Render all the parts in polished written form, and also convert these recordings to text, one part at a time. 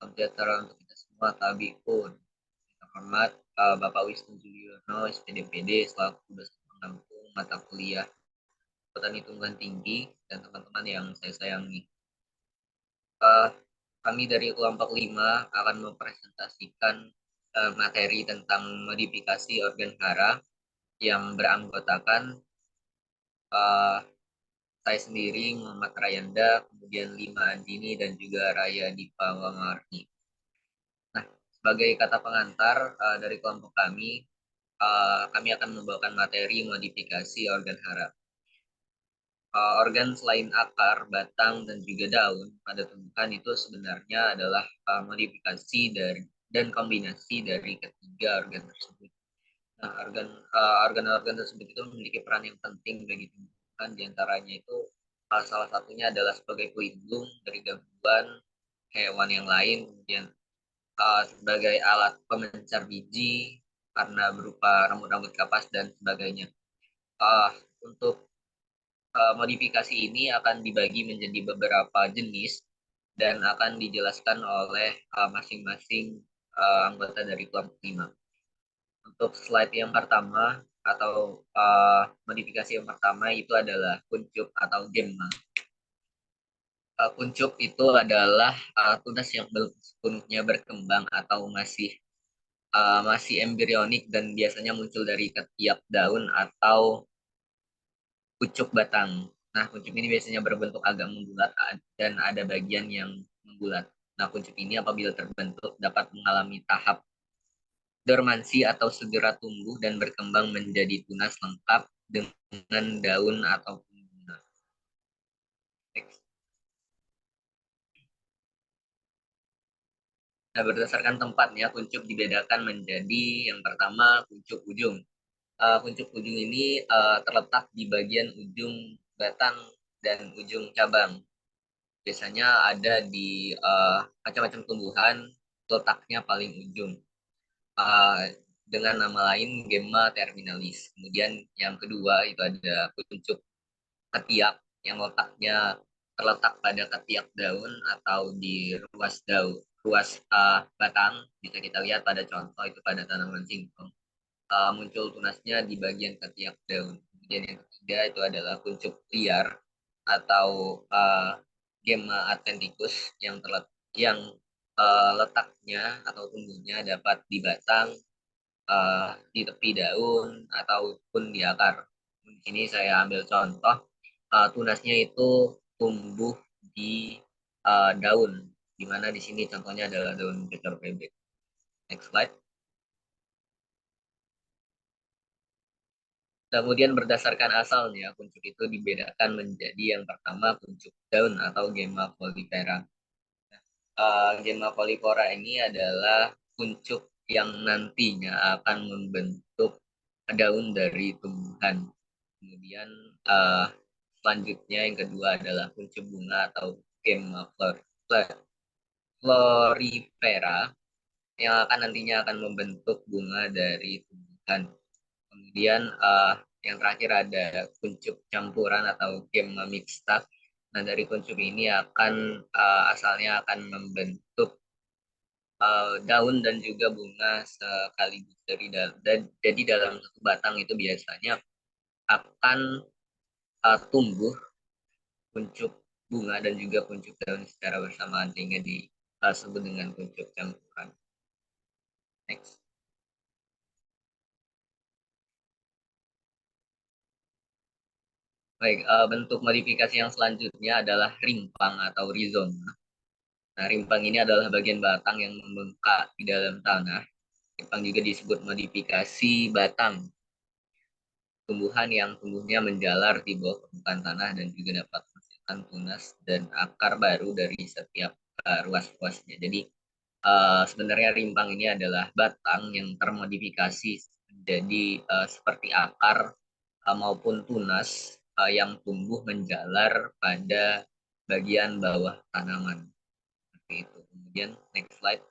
Salam sejahtera untuk kita semua, Tabipun. Terhormat Bapak Wisnu Juliono, SPDPD, selaku dosen pengampu mata kuliah Petani Tumbuhan Tinggi, dan teman-teman yang saya sayangi. Uh, Kami dari kelompok 5 akan mempresentasikan materi tentang modifikasi organ hara yang beranggotakan uh, saya sendiri, Muhammad Rayanda, kemudian Lima Andini, dan juga Raya Dipa Wangarni. Nah, sebagai kata pengantar dari kelompok kami akan membawakan materi modifikasi organ hara. Organ selain akar, batang, dan juga daun pada tumbuhan itu sebenarnya adalah modifikasi dari dan kombinasi dari ketiga organ tersebut. Nah, organ-organ tersebut itu memiliki peran yang penting bagi tumbuhan, diantaranya itu salah satunya adalah sebagai pelindung dari gangguan hewan yang lain, kemudian sebagai alat pemencar biji karena berupa rambut-rambut kapas dan sebagainya. Uh, untuk modifikasi ini akan dibagi menjadi beberapa jenis dan akan dijelaskan oleh masing-masing anggota dari kelompok 5. Untuk slide yang pertama atau modifikasi yang pertama itu adalah kuncup atau gemma. Kuncup itu adalah tunas yang belum sepenuhnya berkembang atau masih embrionik dan biasanya muncul dari ketiak daun atau pucuk batang. Nah, kuncup ini biasanya berbentuk agak membulat dan ada bagian yang membulat. Nah, kuncup ini apabila terbentuk dapat mengalami tahap dormansi atau segera tumbuh dan berkembang menjadi tunas lengkap dengan daun ataupun bunga. Nah, berdasarkan tempatnya, kuncup dibedakan menjadi yang pertama kuncup ujung. Kuncup ujung ini terletak di bagian ujung batang dan ujung cabang. Biasanya ada di macam-macam tumbuhan, letaknya paling ujung. Uh, dengan nama lain Gemma terminalis. Kemudian yang kedua itu ada kuncup ketiak yang letaknya terletak pada ketiak daun atau di ruas batang. Bisa kita lihat pada contoh itu pada tanaman singkong. Muncul tunasnya di bagian ketiak daun. Kemudian yang ketiga itu adalah kuncup liar atau Gemma attenticus yang letaknya atau tumbuhnya dapat di batang, di tepi daun ataupun di akar. Di sini saya ambil contoh tunasnya itu tumbuh di daun, di mana di sini contohnya adalah daun gecor bebek. Next slide. Kemudian berdasarkan asalnya, kuncup itu dibedakan menjadi yang pertama kuncup daun atau Gemma folifera. Gemma folifera ini adalah kuncup yang nantinya akan membentuk daun dari tumbuhan. Kemudian uh, selanjutnya yang kedua adalah kuncup bunga atau Gemma florifera yang akan nantinya akan membentuk bunga dari tumbuhan. Kemudian yang terakhir ada kuncup campuran atau Gemma mixta. Nah, dari kuncup ini asalnya akan membentuk daun dan juga bunga sekaligus jadi dalam satu batang itu biasanya akan tumbuh kuncup bunga dan juga kuncup daun secara bersamaan sehingga disebut dengan kuncup campuran. Next. Baik, bentuk modifikasi yang selanjutnya adalah rimpang atau rhizoma. Nah, rimpang ini adalah bagian batang yang membengkak di dalam tanah. Rimpang juga disebut modifikasi batang, tumbuhan yang tumbuhnya menjalar di bawah permukaan tanah dan juga dapat menghasilkan tunas dan akar baru dari setiap ruas-ruasnya. Jadi sebenarnya rimpang ini adalah batang yang termodifikasi menjadi seperti akar maupun tunas yang tumbuh menjalar pada bagian bawah tanaman. Seperti itu. Kemudian next slide.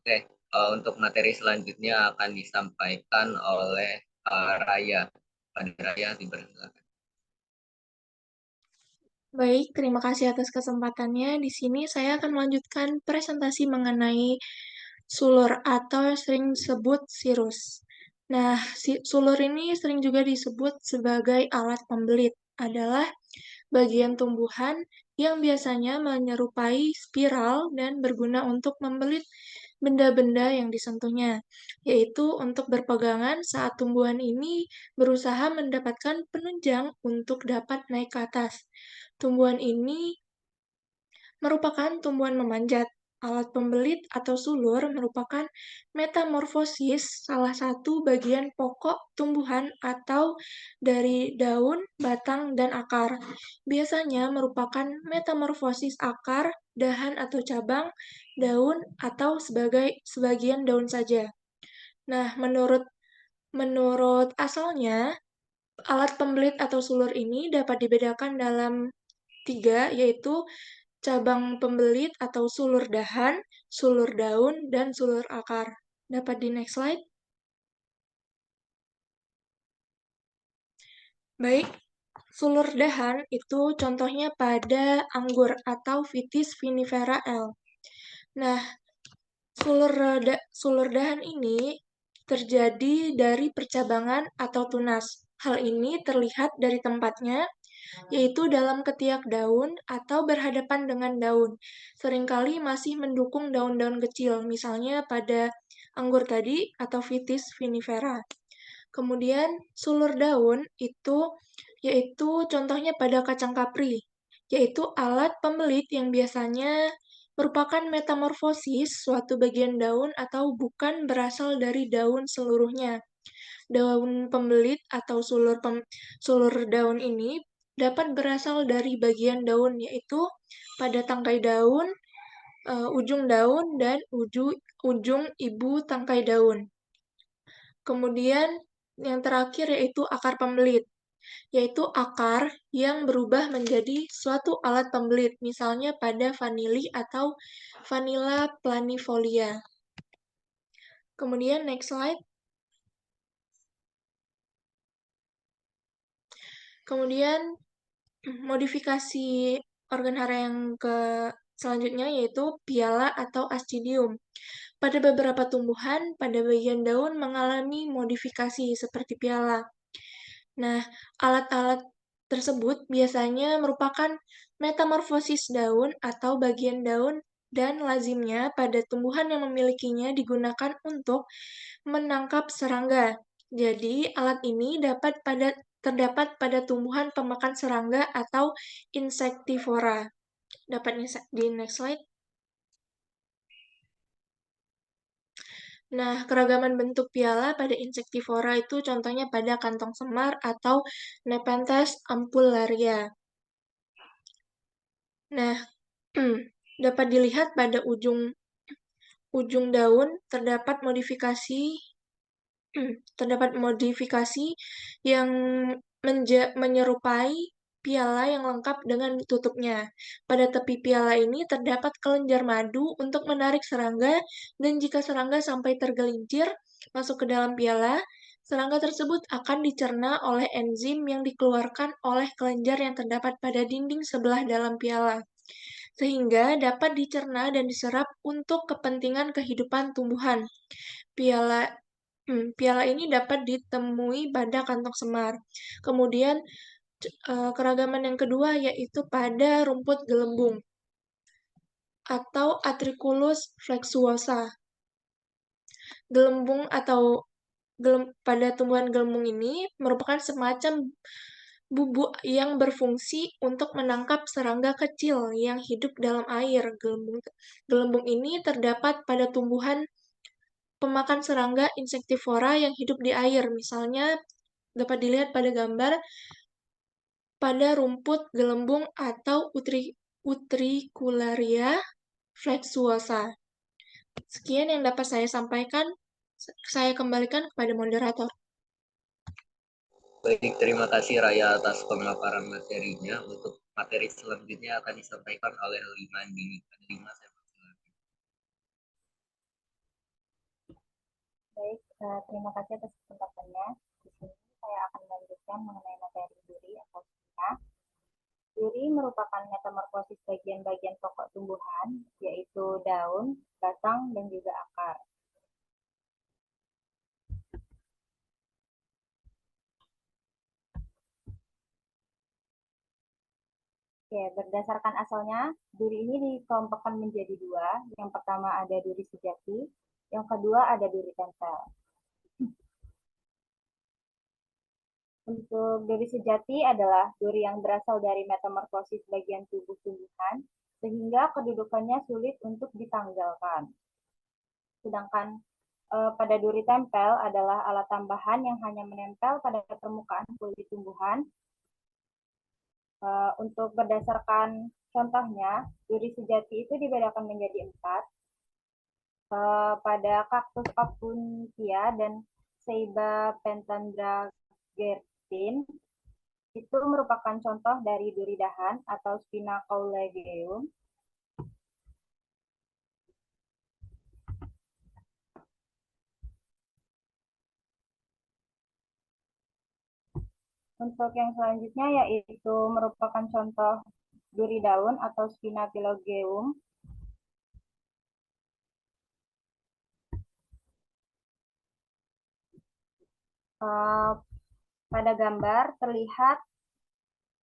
Oke, untuk materi selanjutnya akan disampaikan oleh Raya. Pada Raya dipersilakan. Baik, terima kasih atas kesempatannya. Di sini saya akan melanjutkan presentasi mengenai sulur atau sering disebut sirus. Nah, sulur ini sering juga disebut sebagai alat pembelit, adalah bagian tumbuhan yang biasanya menyerupai spiral dan berguna untuk membelit benda-benda yang disentuhnya, yaitu untuk berpegangan saat tumbuhan ini berusaha mendapatkan penunjang untuk dapat naik ke atas. Tumbuhan ini merupakan tumbuhan memanjat. Alat pembelit atau sulur merupakan metamorfosis salah satu bagian pokok tumbuhan atau dari daun, batang, dan akar. Biasanya merupakan metamorfosis akar, dahan atau cabang, daun, atau sebagian daun saja. Nah, menurut asalnya, alat pembelit atau sulur ini dapat dibedakan dalam tiga, yaitu cabang pembelit atau sulur dahan, sulur daun, dan sulur akar. Dapat di next slide. Baik, sulur dahan itu contohnya pada anggur atau Vitis vinifera L. Nah, sulur dahan ini terjadi dari percabangan atau tunas. Hal ini terlihat dari tempatnya, yaitu dalam ketiak daun atau berhadapan dengan daun. Seringkali masih mendukung daun-daun kecil, misalnya pada anggur tadi atau Vitis vinifera. Kemudian sulur daun itu yaitu contohnya pada kacang kapri, yaitu alat pembelit yang biasanya merupakan metamorfosis suatu bagian daun atau bukan berasal dari daun seluruhnya. Daun pembelit atau sulur daun ini dapat berasal dari bagian daun, yaitu pada tangkai daun, ujung daun, dan ujung ibu tangkai daun. Kemudian yang terakhir yaitu akar pembelit, yaitu akar yang berubah menjadi suatu alat pembelit, misalnya pada vanili atau Vanilla planifolia. Kemudian next slide. Kemudian modifikasi organ hara yang selanjutnya yaitu piala atau ascidium. Pada beberapa tumbuhan, pada bagian daun mengalami modifikasi seperti piala. Nah, alat-alat tersebut biasanya merupakan metamorfosis daun atau bagian daun dan lazimnya pada tumbuhan yang memilikinya digunakan untuk menangkap serangga. Jadi, alat ini terdapat pada tumbuhan pemakan serangga atau insektivora. Dapat di next slide. Nah, keragaman bentuk piala pada insektivora itu contohnya pada kantong semar atau Nepenthes ampullaria. Nah, dapat dilihat pada ujung daun terdapat modifikasi yang menyerupai piala yang lengkap dengan tutupnya. Pada tepi piala ini terdapat kelenjar madu untuk menarik serangga, dan jika serangga sampai tergelincir masuk ke dalam piala, serangga tersebut akan dicerna oleh enzim yang dikeluarkan oleh kelenjar yang terdapat pada dinding sebelah dalam piala, sehingga dapat dicerna dan diserap untuk kepentingan kehidupan tumbuhan. Piala Piala ini dapat ditemui pada kantong semar. Kemudian keragaman yang kedua yaitu pada rumput gelembung atau Atriculus flexuosa. Gelembung atau pada tumbuhan gelembung ini merupakan semacam bubuk yang berfungsi untuk menangkap serangga kecil yang hidup dalam air. Gelembung ini terdapat pada tumbuhan pemakan serangga insektivora yang hidup di air. Misalnya dapat dilihat pada gambar pada rumput gelembung atau Utricularia flexuosa. Sekian yang dapat saya sampaikan. Saya kembalikan kepada moderator. Baik, terima kasih Raya atas pemaparan materinya. Untuk materi selanjutnya akan disampaikan oleh Lima Dini. Lima, saya persilakan. Baik, terima kasih atas kesempatannya. Di sini saya akan melanjutkan mengenai materi duri atau kita. Duri merupakan metamorfosis bagian-bagian pokok tumbuhan, yaitu daun, batang, dan juga akar. Oke, berdasarkan asalnya, duri ini dikelompokkan menjadi dua. Yang pertama ada duri sejati, yang kedua ada duri tempel. Untuk duri sejati adalah duri yang berasal dari metamorfosis bagian tubuh tumbuhan, sehingga kedudukannya sulit untuk ditanggalkan. Sedangkan pada duri tempel adalah alat tambahan yang hanya menempel pada permukaan kulit tumbuhan. Untuk berdasarkan contohnya, duri sejati itu dibedakan menjadi 4. Pada kaktus opuntia dan Ceiba pentandragertin itu merupakan contoh dari duri dahan atau Spinacaulegeum. Untuk yang selanjutnya yaitu merupakan contoh duri daun atau Spinapilogeum. Pada gambar terlihat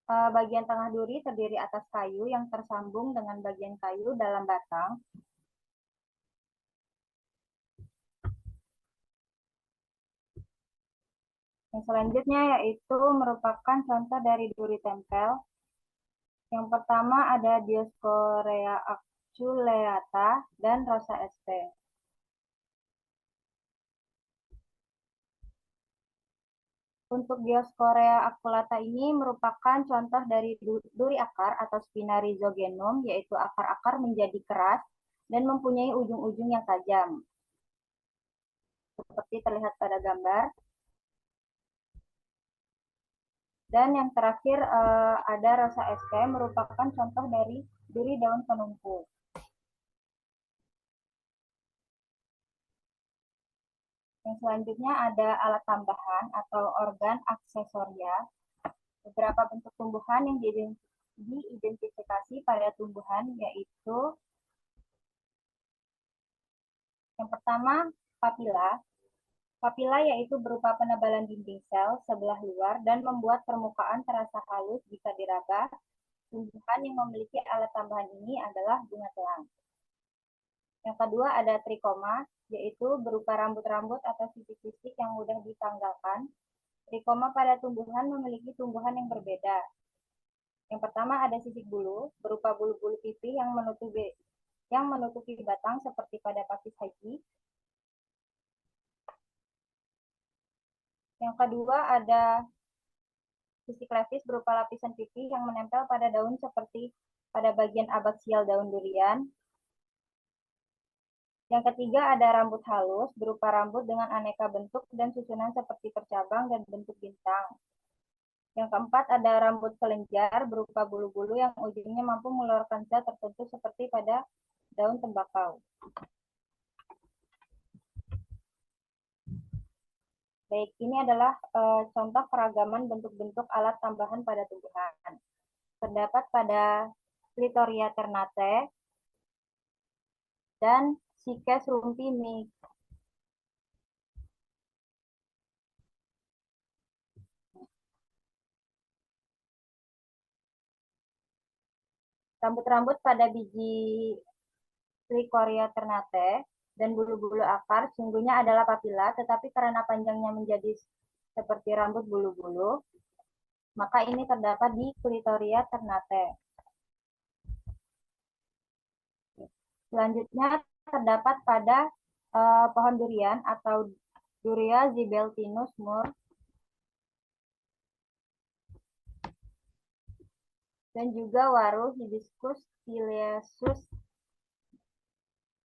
bagian tengah duri terdiri atas kayu yang tersambung dengan bagian kayu dalam batang. Yang selanjutnya yaitu merupakan contoh dari duri tempel. Yang pertama ada Dioscorea aculeata dan Rosa sp. Untuk Dioscorea aculeata ini merupakan contoh dari duri akar atau Spina rhizogenum, yaitu akar-akar menjadi keras dan mempunyai ujung-ujung yang tajam. Seperti terlihat pada gambar. Dan yang terakhir ada Rosa sp merupakan contoh dari duri daun penumpu. Yang selanjutnya ada alat tambahan atau organ aksesoria. Beberapa bentuk tumbuhan yang diidentifikasi pada tumbuhan yaitu yang pertama papila. Papila yaitu berupa penebalan dinding sel sebelah luar dan membuat permukaan terasa halus jika diraba. Tumbuhan yang memiliki alat tambahan ini adalah bunga telang. Yang kedua ada trikoma, yaitu berupa rambut-rambut atau sisik-sisik yang mudah ditanggalkan. Trikoma pada tumbuhan memiliki tumbuhan yang berbeda. Yang pertama ada sisik bulu, berupa bulu-bulu pipih yang menutupi batang seperti pada pakis haji. Yang kedua ada sisik levis berupa lapisan pipih yang menempel pada daun seperti pada bagian abaksial daun durian. Yang ketiga ada rambut halus berupa rambut dengan aneka bentuk dan susunan seperti percabang dan bentuk bintang. Yang keempat ada rambut kelenjar berupa bulu-bulu yang ujungnya mampu mengeluarkan zat tertentu seperti pada daun tembakau. Baik, ini adalah contoh keragaman bentuk-bentuk alat tambahan pada tumbuhan. Terdapat pada Clitoria ternate dan Ficus rumpi mic. Rambut-rambut pada biji Clitoria ternate dan bulu-bulu akar sungguhnya adalah papila, tetapi karena panjangnya menjadi seperti rambut bulu-bulu, maka ini terdapat di Clitoria ternate. Selanjutnya terdapat pada pohon durian atau Duria zibeltinus mur dan juga waru Hibiscus tileasus.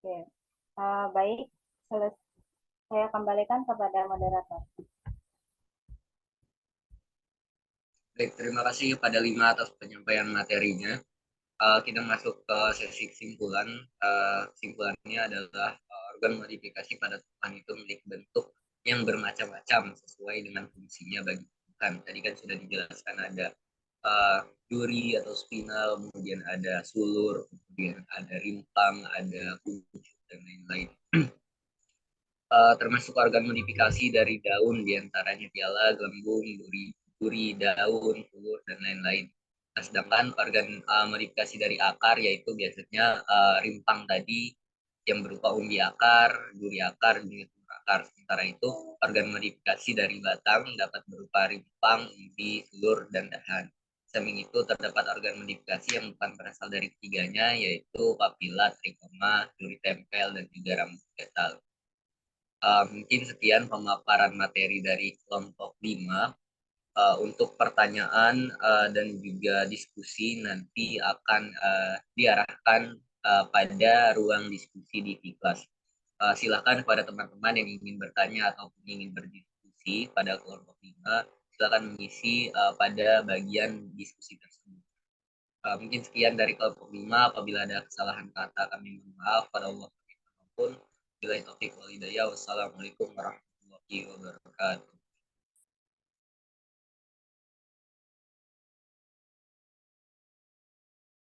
Oke. Baik, saya kembalikan kepada moderator. Baik, terima kasih kepada Lima atas penyampaian materinya. Kita masuk ke sesi kesimpulan. Kesimpulannya adalah organ modifikasi pada tumbuhan itu memiliki bentuk yang bermacam-macam sesuai dengan fungsinya bagi tumbuhan. Tadi kan sudah dijelaskan ada duri atau spinal, kemudian ada sulur, kemudian ada rimpang, ada kuncup, dan lain-lain. Termasuk organ modifikasi dari daun, diantaranya piala, gelembung, duri, daun, sulur, dan lain-lain. Nah, sedangkan organ modifikasi dari akar yaitu biasanya rimpang tadi yang berupa umbi akar, duri akar, dan juga tumor akar. Sementara itu organ modifikasi dari batang dapat berupa rimpang, umbi, sulur, dan dahan. Samping itu terdapat organ modifikasi yang bukan berasal dari ketiganya yaitu papila, trikoma, duri tempel, dan juga rambut fetal. Mungkin sekian pemaparan materi dari kelompok 5. Untuk pertanyaan dan juga diskusi nanti akan diarahkan pada ruang diskusi di kelas. Silakan kepada teman-teman yang ingin bertanya ataupun ingin berdiskusi pada kelompok 5, silakan mengisi pada bagian diskusi tersebut. Mungkin sekian dari kelompok 5. Apabila ada kesalahan kata, kami mohon maaf. Pada Allah pun. Bila taufik wal hidayah. Wassalamualaikum warahmatullahi wabarakatuh.